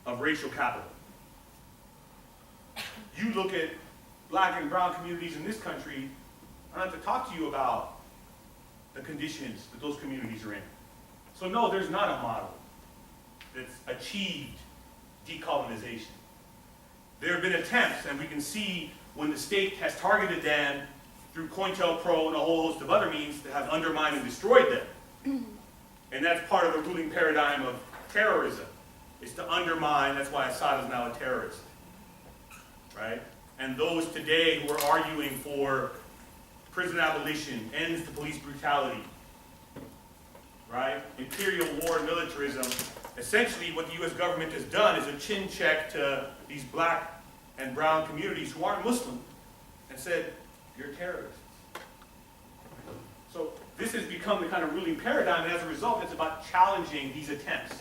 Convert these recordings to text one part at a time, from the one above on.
of racial capital. You look at black and brown communities in this country, I don't have to talk to you about the conditions that those communities are in. So no, there's not a model that's achieved decolonization. There have been attempts, and we can see when the state has targeted them through COINTELPRO and a whole host of other means that have undermined and destroyed them. And that's part of the ruling paradigm of terrorism, is to undermine. That's why Assad is now a terrorist, right? And those today who are arguing for prison abolition, ends to police brutality, right? Imperial war and militarism. Essentially what the US government has done is a chin check to these black and brown communities who aren't Muslim and said, you're terrorists. So this has become the kind of ruling paradigm, and as a result, it's about challenging these attempts.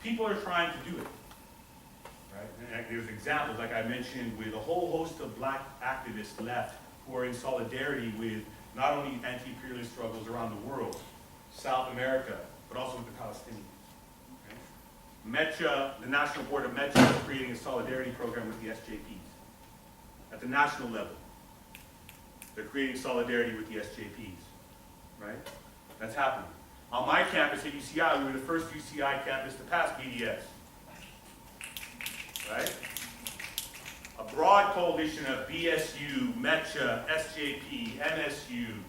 People are trying to do it. Right? And there's examples, like I mentioned, with a whole host of black activists left who are in solidarity with not only anti-imperialist struggles around the world, South America, but also with the Palestinians. Okay? METCHA, the National Board of METCHA, is creating a solidarity program with the SJPs. At the national level, they're creating solidarity with the SJPs, right? That's happening. On my campus at UCI, we were the first UCI campus to pass BDS, right? A broad coalition of BSU, METCHA, SJP, MSU,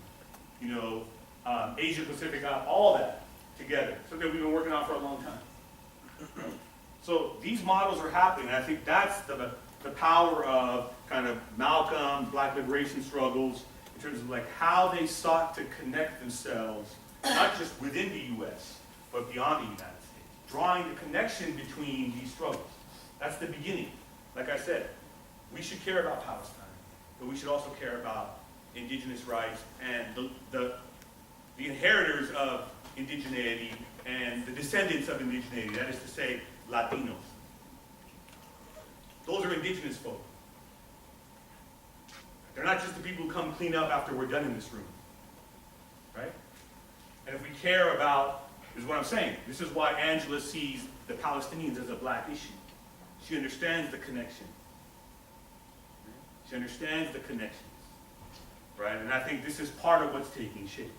Asia Pacific, all that together. Something we've been working on for a long time. So these models are happening, and I think that's the power of kind of Malcolm, black liberation struggles, in terms of like how they sought to connect themselves, not just within the US, but beyond the United States, drawing the connection between these struggles. That's the beginning. Like I said, we should care about Palestine, but we should also care about indigenous rights and the inheritors of indigeneity and the descendants of indigeneity, that is to say, Latinos. Those are indigenous folk. They're not just the people who come clean up after we're done in this room, right? And if we care about, this is what I'm saying, this is why Angela sees the Palestinians as a black issue. She understands the connection. She understands the connections, right? And I think this is part of what's taking shape,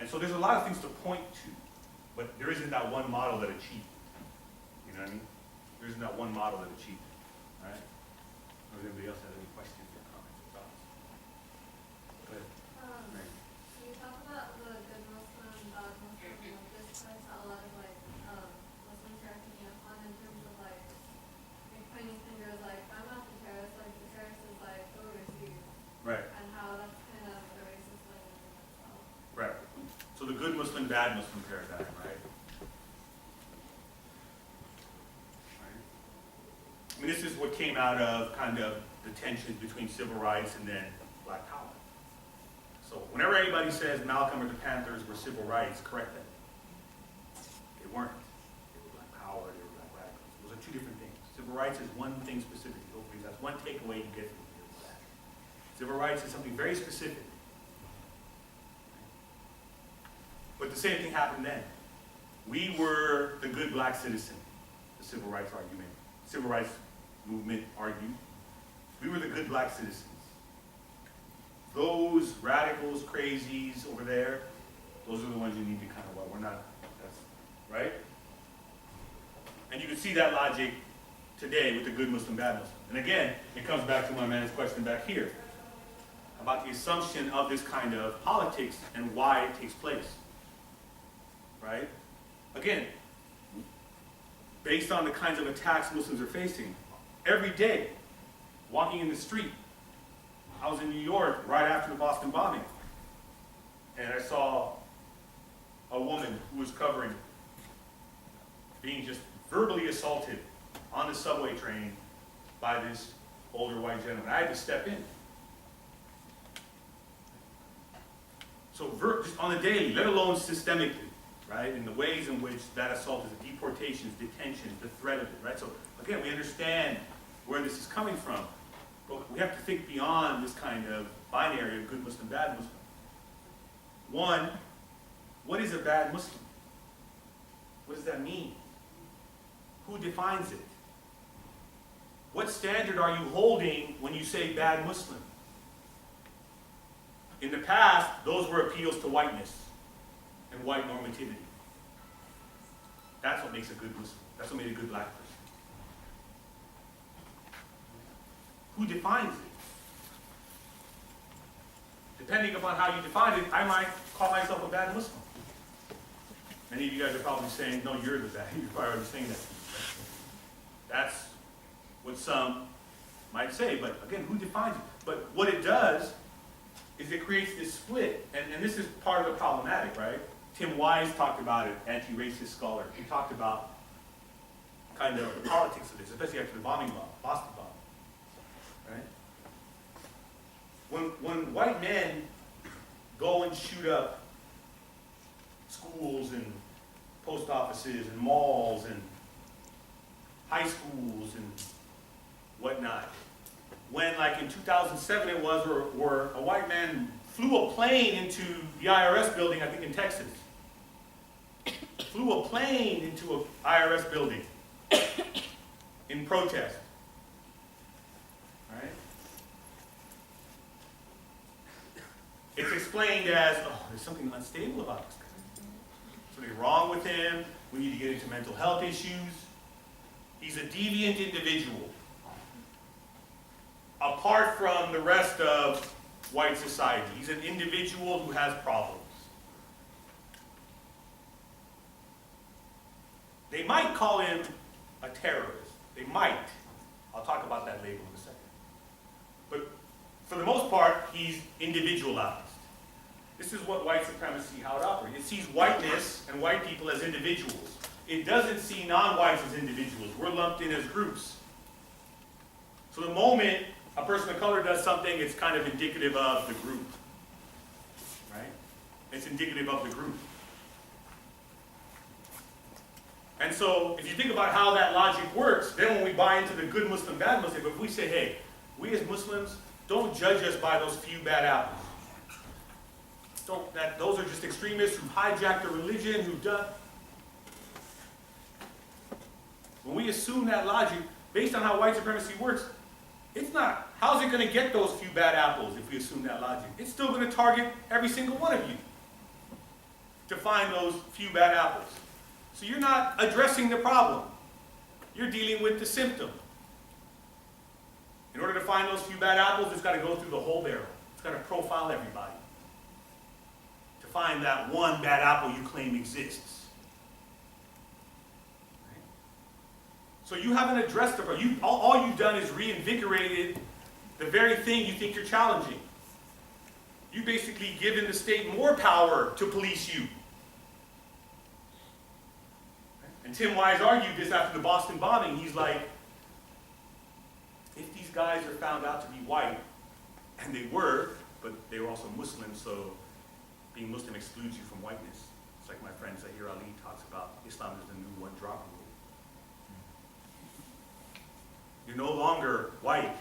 And so there's a lot of things to point to, but there isn't that one model that achieved it. You know what I mean? There isn't that one model that achieved it, all right? Or does anybody else have any questions or comments or thoughts? Go ahead. Mary. You talk about the good Muslim, bad Muslim, this plays out a lot of Muslims are picking up on in terms of pointing fingers I'm not the terrorist, the terrorist is overseas. Right. And how that's kind of a racist language in itself. Right. So the good Muslim, bad Muslim paradigm, right? I mean, this is what came out of kind of the tensions between civil rights and then black power. So whenever anybody says Malcolm or the Panthers were civil rights, correct them. They weren't. They were black power, they were black radicals. Those are two different things. Civil rights is one thing specific. Hopefully that's one takeaway you get from that. Civil rights is something very specific. But the same thing happened then. We were the good black citizen, the civil rights argument. Civil rights movement argued. We were the good black citizens. Those radicals, crazies over there, those are the ones you need to kind of, well, we're not, that's, right? And you can see that logic today with the good Muslim, bad Muslim. And again, it comes back to my man's question back here about the assumption of this kind of politics and why it takes place, right? Again, based on the kinds of attacks Muslims are facing, every day, walking in the street. I was in New York right after the Boston bombing, and I saw a woman who was covering, being just verbally assaulted on the subway train by this older white gentleman. I had to step in. So just on the daily, let alone systemically, right, in the ways in which that assault is deportations, detentions, the threat of it, right? So again, we understand where this is coming from, but we have to think beyond this kind of binary of good Muslim, bad Muslim. One, what is a bad Muslim? What does that mean? Who defines it? What standard are you holding when you say bad Muslim? In the past, those were appeals to whiteness and white normativity. That's what makes a good Muslim. That's what made a good black person. Who defines it? Depending upon how you define it, I might call myself a bad Muslim. Many of you guys are probably saying, no, you're the bad. You're probably already saying that. That's what some might say, but again, who defines it? But what it does is it creates this split, and this is part of the problematic, right? Tim Wise talked about it, anti-racist scholar. He talked about kind of the politics of this, especially after the Boston bombing, right? When white men go and shoot up schools and post offices and malls and high schools and whatnot, when like in 2007 it was, where a white man flew a plane into the IRS building, I think in Texas. Flew a plane into an IRS building in protest. Right? It's explained as, oh, there's something unstable about this guy. Something wrong with him. We need to get into mental health issues. He's a deviant individual. Apart from the rest of white society, he's an individual who has problems. They might call him a terrorist. They might. I'll talk about that label in a second. But for the most part, he's individualized. This is what white supremacy, how it operates. It sees whiteness and white people as individuals. It doesn't see non-whites as individuals. We're lumped in as groups. So the moment a person of color does something, it's kind of indicative of the group. Right? It's indicative of the group. And so, if you think about how that logic works, then when we buy into the good Muslim, bad Muslim, but if we say, hey, we as Muslims, don't judge us by those few bad apples. Those are just extremists who hijacked the religion, who've done. When we assume that logic, based on how white supremacy works, it's not, how's it going to get those few bad apples if we assume that logic? It's still going to target every single one of you to find those few bad apples. So you're not addressing the problem. You're dealing with the symptom. In order to find those few bad apples, it's got to go through the whole barrel. It's got to profile everybody to find that one bad apple you claim exists. Right? So you haven't addressed the problem. All you've done is reinvigorated the very thing you think you're challenging. You basically given the state more power to police you. And Tim Wise argued this after the Boston bombing. He's like, if these guys are found out to be white, and they were, but they were also Muslim, so being Muslim excludes you from whiteness. It's like my friend Zahir Ali talks about, Islam is the new one-drop rule. You're no longer white.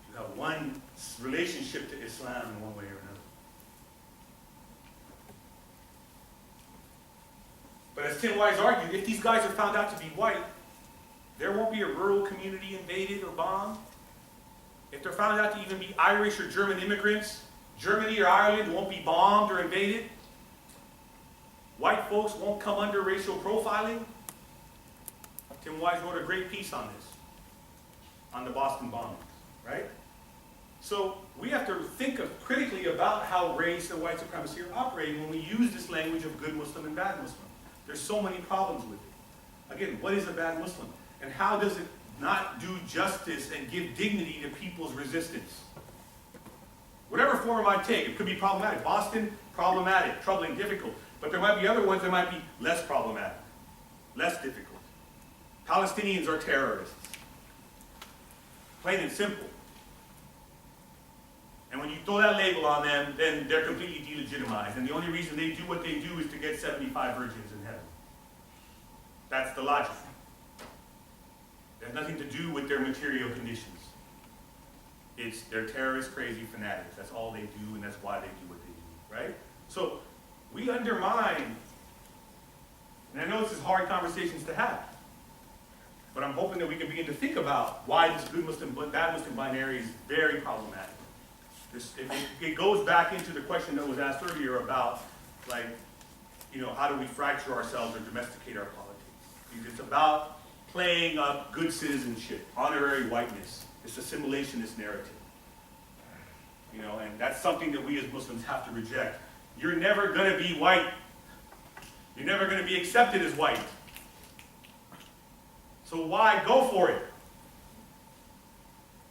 You have one relationship to Islam in one way or another. But as Tim Wise argued, if these guys are found out to be white, there won't be a rural community invaded or bombed. If they're found out to even be Irish or German immigrants, Germany or Ireland won't be bombed or invaded. White folks won't come under racial profiling. Tim Wise wrote a great piece on this, on the Boston bombing, right? So we have to think critically about how race and white supremacy are operating when we use this language of good Muslim and bad Muslim. There's so many problems with it. Again, what is a bad Muslim? And how does it not do justice and give dignity to people's resistance? Whatever form it might take, it could be problematic. Boston, problematic, troubling, difficult. But there might be other ones that might be less problematic, less difficult. Palestinians are terrorists. Plain and simple. And when you throw that label on them, then they're completely delegitimized. And the only reason they do what they do is to get 75 virgins in heaven. That's the logic. It has nothing to do with their material conditions. They're terrorist, crazy fanatics. That's all they do, and that's why they do what they do, right? So we undermine, and I know this is hard conversations to have, But I'm hoping that we can begin to think about why this good Muslim, bad Muslim binary is very problematic. It goes back into the question that was asked earlier about, like, how do we fracture ourselves or domesticate our politics? It's about playing up good citizenship, honorary whiteness, this assimilationist narrative. And that's something that we as Muslims have to reject. You're never going to be white. You're never going to be accepted as white. So why go for it?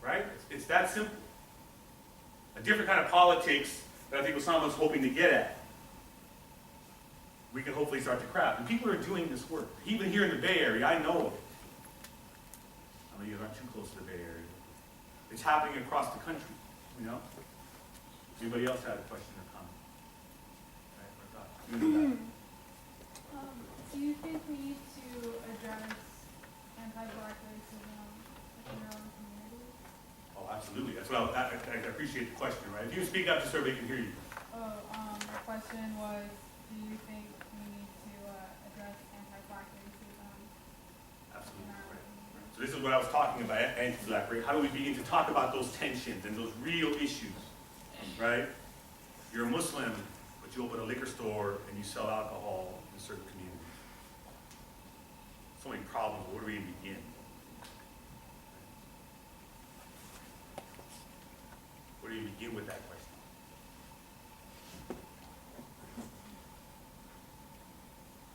Right? It's that simple. A different kind of politics that I think Osama was hoping to get at. We can hopefully start to craft. And people are doing this work. Even here in the Bay Area, I know of it. I know you aren't too close to the Bay Area. It's happening across the country, Anybody else had a question or comment? Right, Do you think we need to address anti-black racism in our own community? Oh, absolutely. That's what I appreciate the question, right? If you speak up just so everybody can hear you. The question was, do you think we need to address anti-black racism Absolutely. in our own Right. community? So this is what I was talking about, anti-black race. How do we begin to talk about those tensions and those real issues, right? You're a Muslim, but you open a liquor store and you sell alcohol in certain communities. So many problems. Where do we even begin? Where do you begin with that question?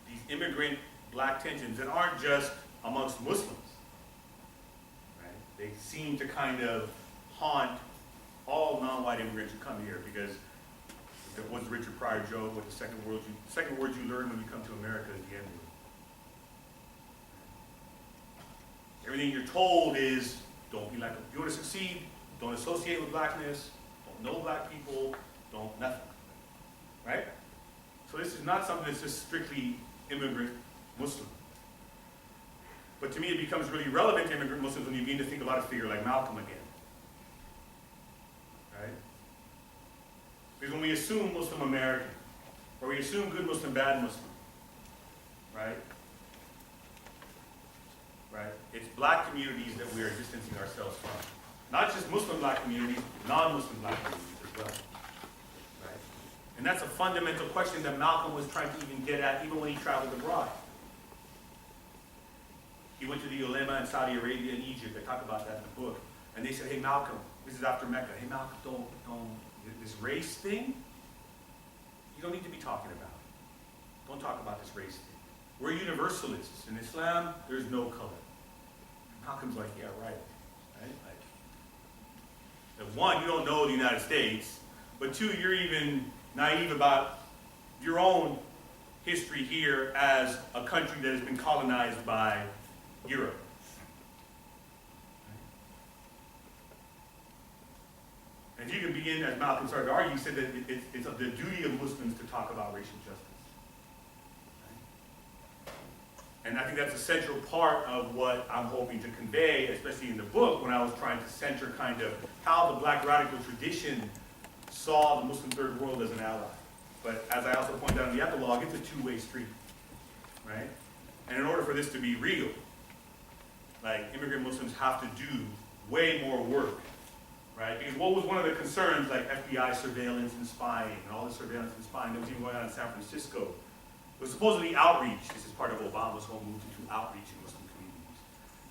These immigrant black tensions that aren't just amongst Muslims, right? They seem to kind of haunt all non-white immigrants who come here, because what's the Richard Pryor joke? What the second word you learn when you come to America is the N-word. Everything you're told is, don't be like, if you want to succeed, don't associate with blackness, don't know black people, don't nothing, right? So this is not something that's just strictly immigrant Muslim. But to me, it becomes really relevant to immigrant Muslims when you begin to think about a figure like Malcolm again, right? Because when we assume Muslim American, or we assume good Muslim, bad Muslim, right? Right? It's black communities that we are distancing ourselves from. Not just Muslim black communities, non-Muslim black communities as well. Right? And that's a fundamental question that Malcolm was trying to even get at even when he traveled abroad. He went to the ulema in Saudi Arabia and Egypt. I talk about that in the book. And they said, hey Malcolm, this is after Mecca. Hey Malcolm, don't, this race thing, you don't need to be talking about it. Don't talk about this race thing. We're universalists. In Islam, there's no color. Malcolm's like, yeah, right. Like, one, you don't know the United States, but two, you're even naive about your own history here as a country that has been colonized by Europe. And you can begin, as Malcolm started to argue, he said that it's the duty of Muslims to talk about racial justice. And I think that's a central part of what I'm hoping to convey, especially in the book, when I was trying to center kind of how the black radical tradition saw the Muslim third world as an ally. But as I also point out in the epilogue, it's a two-way street, right? And in order for this to be real, like, immigrant Muslims have to do way more work, right? Because what was one of the concerns, like FBI surveillance and spying, and all the surveillance and spying that was even going on in San Francisco, it was supposedly outreach. This is part of Obama's whole move to do outreach in Muslim communities.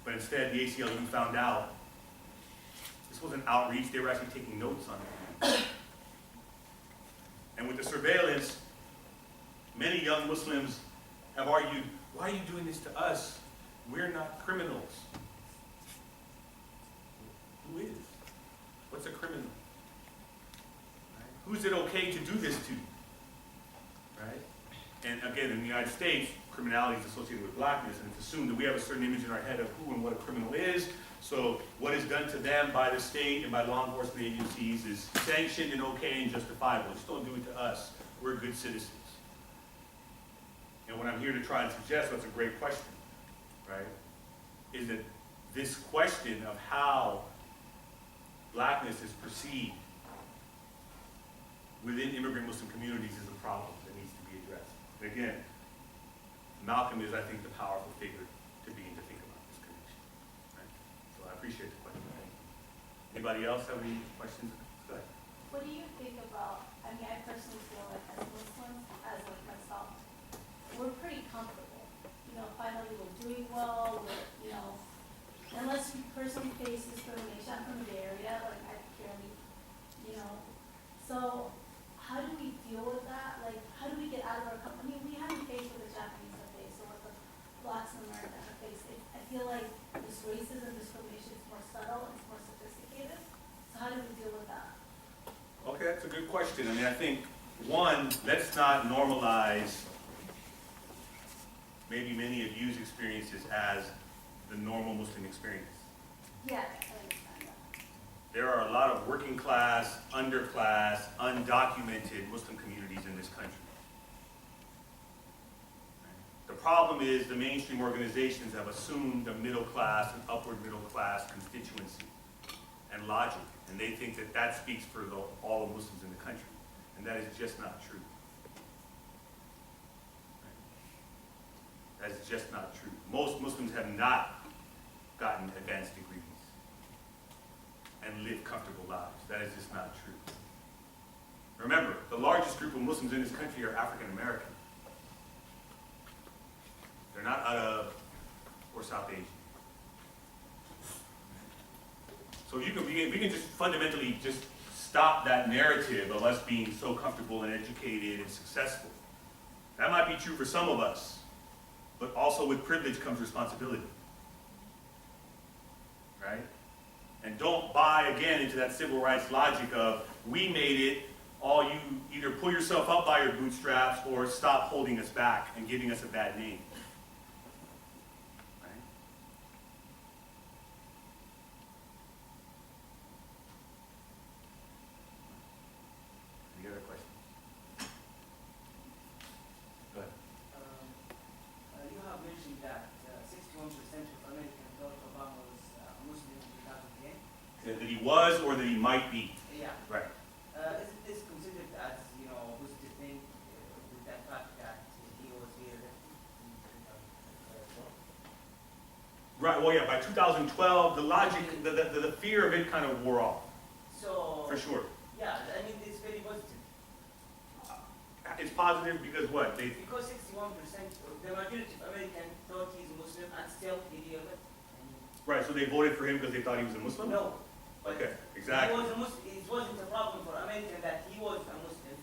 But instead, the ACLU found out this wasn't outreach. They were actually taking notes on it. And with the surveillance, many young Muslims have argued, why are you doing this to us? We're not criminals. Who is? What's a criminal? Right? Who's it okay to do this to? Right? And again, in the United States, criminality is associated with blackness, and it's assumed that we have a certain image in our head of who and what a criminal is. So what is done to them by the state and by law enforcement agencies is sanctioned and okay and justifiable. Just don't do it to us. We're good citizens. And what I'm here to try and suggest, that's a great question, right, is that this question of how blackness is perceived within immigrant Muslim communities is a problem that needs to be addressed. And again, Malcolm is, I think, the powerful figure to begin to think about this connection. Anybody else have any questions? Go ahead. What do you think about, I mean, I personally feel like as Muslims, as like myself, we're pretty comfortable. You know, finally we're doing well, unless you personally face discrimination. I'm from the Bay Area, like I barely, So how do we deal with that? Like, how do we get out of our company? We haven't faced what the Japanese have faced or what the blacks in America have faced. I feel like this racism, discrimination is more subtle, it's more sophisticated. So how do we deal with that? Okay, that's a good question. I mean, I think, one, let's not normalize maybe many of you's experiences as the normal Muslim experience. Yeah, I understand that. There are a lot of working class, underclass, undocumented Muslim communities in this country. The problem is the mainstream organizations have assumed a middle class and upward middle class constituency and logic, and they think that that speaks for all the Muslims in the country, and that is just not true. That is just not true. Most Muslims have not gotten advanced degrees and live comfortable lives. That is just not true. Remember, the largest group of Muslims in this country are African American. They're not Arab or South Asian. So we can just fundamentally just stop that narrative of us being so comfortable and educated and successful. That might be true for some of us, but also with privilege comes responsibility. Right? And don't buy again into that civil rights logic of we made it, all you either pull yourself up by your bootstraps or stop holding us back and giving us a bad name. Right? Any other questions? Go ahead. You have mentioned that 61% of Americans thought Obama was Muslim in 2010. That he was or that he might be. Yeah. Right. Isn't this considered as, a positive thing with that fact that he was re-elected in 2012? Right, well, yeah, by 2012, the logic, the fear of it kind of wore off, So, for sure. yeah, I mean, it's very positive. It's positive because what? Because 61%, the majority of Americans thought he's Muslim and still he re-elected. Right, so they voted for him because they thought he was a Muslim? No. But Okay, exactly. He was a Muslim. It wasn't a problem for Americans that he was a Muslim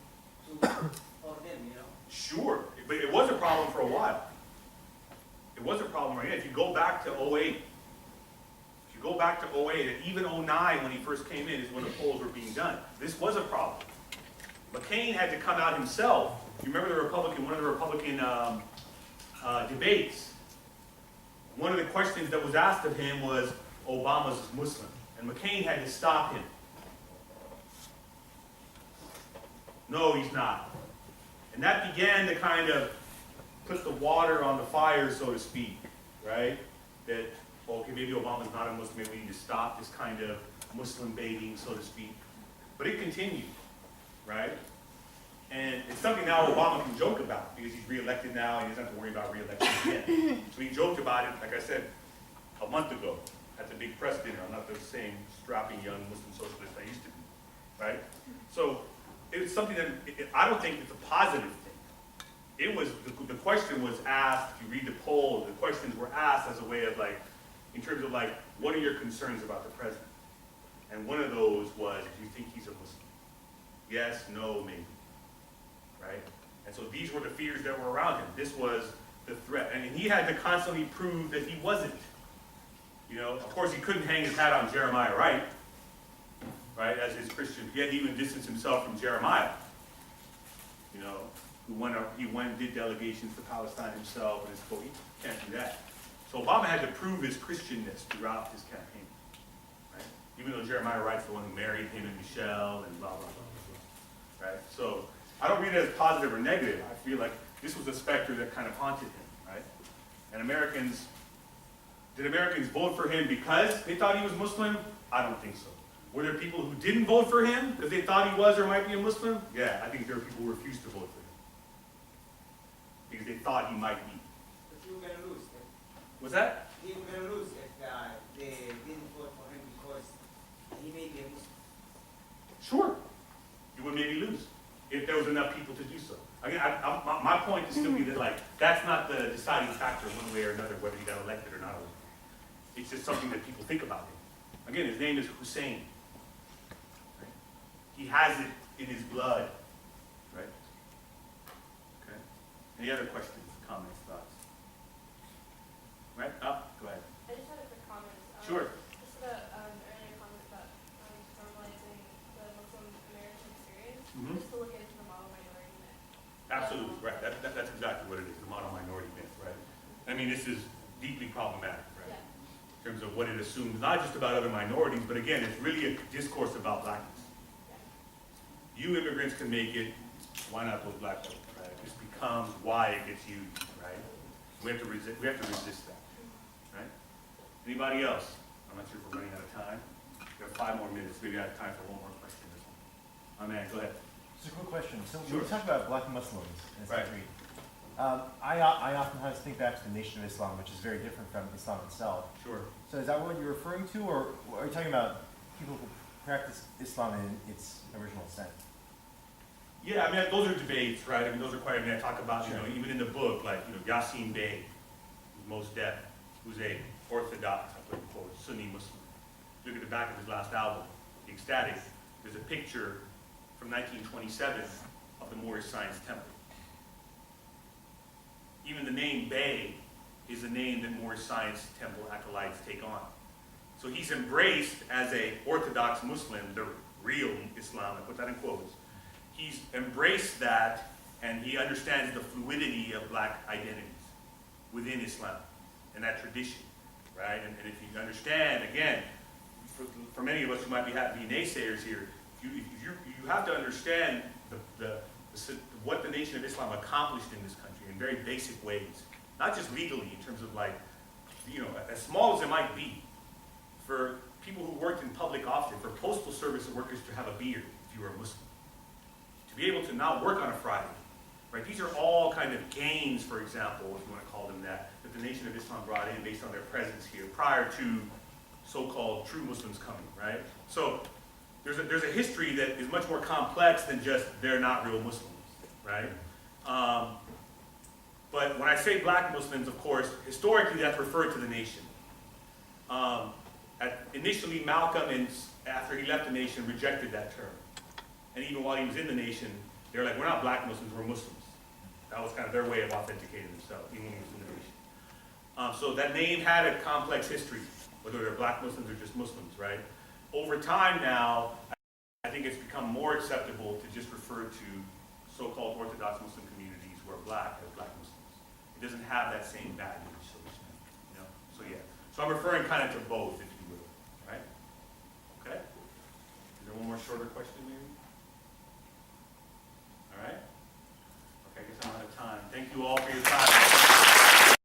for them, Sure, but it was a problem for a while. It was a problem right now. If you go back to 08, and even 09 when he first came in is when the polls were being done. This was a problem. McCain had to come out himself. You remember one of the Republican debates, one of the questions that was asked of him was, Obama's Muslim. And McCain had to stop him. No, he's not. And that began to kind of put the water on the fire, so to speak, right? That, okay, maybe Obama's not a Muslim, maybe we need to stop this kind of Muslim baiting, so to speak. But it continued, right? And it's something now Obama can joke about because he's reelected now and he doesn't have to worry about reelection again. So he joked about it, like I said, a month ago at the big press dinner. I'm not the same strapping young Muslim socialist I used to be, right? So it's something that I don't think it's a positive thing. It was, the question was asked, if you read the poll, the questions were asked as a way of like, in terms of like, what are your concerns about the president? And one of those was, do you think he's a Muslim? Yes, no, maybe. Right? And so these were the fears that were around him. This was the threat. And he had to constantly prove that he wasn't. Of course he couldn't hang his hat on Jeremiah Wright, right, as his Christian. He had to even distance himself from Jeremiah, he went and did delegations to Palestine himself, and his quote, he can't do that. So Obama had to prove his Christianness throughout his campaign, right? Even though Jeremiah Wright's the one who married him and Michelle and blah, blah, blah, blah, right? So I don't read it as positive or negative. I feel like this was a specter that kind of haunted him, right? And did Americans vote for him because they thought he was Muslim? I don't think so. Were there people who didn't vote for him because they thought he was or might be a Muslim? Yeah, I think there were people who refused to vote for him because they thought he might be. But you were going to lose. Was that? He was going to lose if they didn't vote for him because he may be Sure, you would maybe lose if there was enough people to do so. Again, my point is simply that like that's not the deciding factor one way or another whether he got elected or not elected. It's just something that people think about him. Again, his name is Hussein. Right? He has it in his blood, right? Okay. Any other questions, comments, thoughts? Right? Up. Go ahead. I just had a quick comment. Sure. Just about earlier comment about normalizing the Muslim American experience. Mhm. Just to look into the model minority myth. Absolutely, right. That's exactly what it is, the model minority myth, right? I mean, this is deeply problematic, right? Yeah. In terms of what it assumes, not just about other minorities, but again, it's really a discourse about blackness. You immigrants can make it, why not those black folks, right? It just becomes why it gets used, right? We have to resist that, right? Anybody else? I'm not sure if we're running out of time. We have 5 more minutes, maybe I have time for one more question. My man, go ahead. Just a quick question. So Sure. when we talk about black Muslims in this Right. country, I oftentimes think back to the Nation of Islam, which is very different from Islam itself. Sure. So is that what you're referring to, or are you talking about people who practice Islam in its original sense? Yeah, I mean, those are debates, right? I mean, those are quite, I mean, I talk about, you know, even in the book, like, you know, Yasin Bey, who's most deaf, who's a Orthodox, I put in quotes, Sunni Muslim. Look at the back of his last album, The Ecstatic, there's a picture from 1927 of the Moorish Science Temple. Even the name Bey is a name that Moorish Science Temple acolytes take on. So he's embraced as a Orthodox Muslim, the real Islam, I put that in quotes. He's embraced that, and he understands the fluidity of black identities within Islam and that tradition, right? And if you understand, again, for many of us who might be naysayers here, you have to understand what the Nation of Islam accomplished in this country in very basic ways, not just legally in terms of like, you know, as small as it might be, for people who worked in public office, for postal service workers to have a beard if you were a Muslim, to be able to not work on a Friday, right? These are all kind of gains, for example, if you want to call them that the Nation of Islam brought in based on their presence here prior to so-called true Muslims coming, right? So there's a history that is much more complex than just they're not real Muslims, right? But when I say black Muslims, of course, historically that's referred to the nation. Initially, Malcolm, after he left the nation, rejected that term. And even while he was in the nation, they were like, we're not black Muslims, we're Muslims. That was kind of their way of authenticating themselves, even when he was in the nation. So that name had a complex history, whether they're black Muslims or just Muslims, right? Over time now, I think it's become more acceptable to just refer to so-called Orthodox Muslim communities who are black as black Muslims. It doesn't have that same baggage, so to speak, you know? So yeah, so I'm referring kind of to both, if you will, right? Okay? Is there one more shorter question maybe?